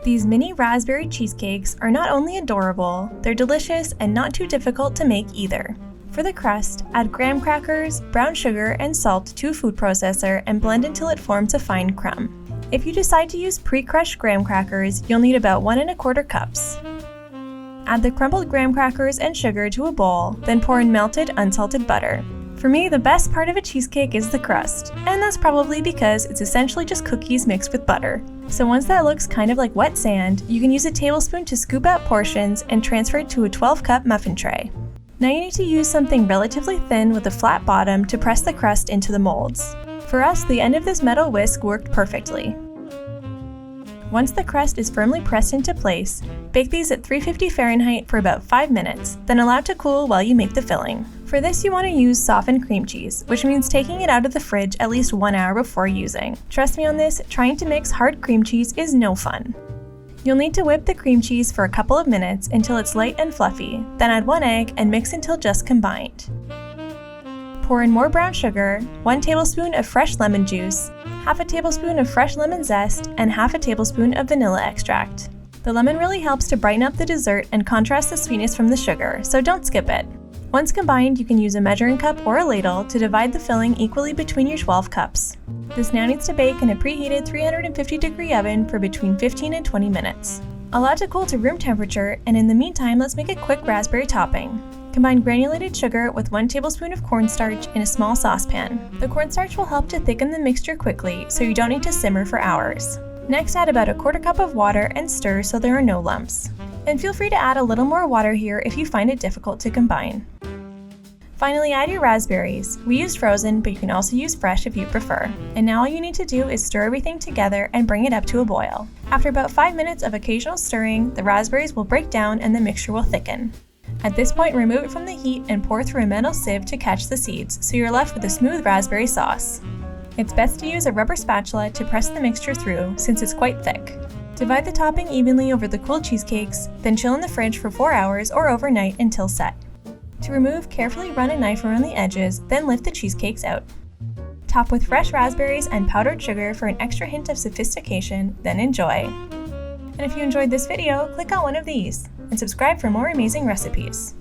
These mini raspberry cheesecakes are not only adorable, they're delicious and not too difficult to make either. For the crust, add graham crackers, brown sugar, and salt to a food processor and blend until it forms a fine crumb. If you decide to use pre-crushed graham crackers, you'll need about 1 1/4 cups. Add the crumbled graham crackers and sugar to a bowl, then pour in melted, unsalted butter. For me, the best part of a cheesecake is the crust, and that's probably because it's essentially just cookies mixed with butter. So once that looks kind of like wet sand, you can use a tablespoon to scoop out portions and transfer it to a 12-cup muffin tray. Now you need to use something relatively thin with a flat bottom to press the crust into the molds. For us, the end of this metal whisk worked perfectly. Once the crust is firmly pressed into place, bake these at 350 Fahrenheit for about 5 minutes, then allow it to cool while you make the filling. For this, you want to use softened cream cheese, which means taking it out of the fridge at least 1 hour before using. Trust me on this, trying to mix hard cream cheese is no fun. You'll need to whip the cream cheese for a couple of minutes until it's light and fluffy, then add 1 egg and mix until just combined. Pour in more brown sugar, 1 tablespoon of fresh lemon juice, half a tablespoon of fresh lemon zest, and half a tablespoon of vanilla extract. The lemon really helps to brighten up the dessert and contrast the sweetness from the sugar, so don't skip it. Once combined, you can use a measuring cup or a ladle to divide the filling equally between your 12 cups. This now needs to bake in a preheated 350-degree oven for between 15 and 20 minutes. Allow it to cool to room temperature, and in the meantime, let's make a quick raspberry topping. Combine granulated sugar with 1 tablespoon of cornstarch in a small saucepan. The cornstarch will help to thicken the mixture quickly, so you don't need to simmer for hours. Next, add about 1/4 cup of water and stir so there are no lumps. And feel free to add a little more water here if you find it difficult to combine. Finally, add your raspberries. We used frozen, but you can also use fresh if you prefer. And now all you need to do is stir everything together and bring it up to a boil. After about 5 minutes of occasional stirring, the raspberries will break down and the mixture will thicken. At this point, remove it from the heat and pour through a metal sieve to catch the seeds, so you're left with a smooth raspberry sauce. It's best to use a rubber spatula to press the mixture through, since it's quite thick. Divide the topping evenly over the cool cheesecakes, then chill in the fridge for 4 hours or overnight until set. To remove, carefully run a knife around the edges, then lift the cheesecakes out. Top with fresh raspberries and powdered sugar for an extra hint of sophistication, then enjoy. And if you enjoyed this video, click on one of these, and subscribe for more amazing recipes.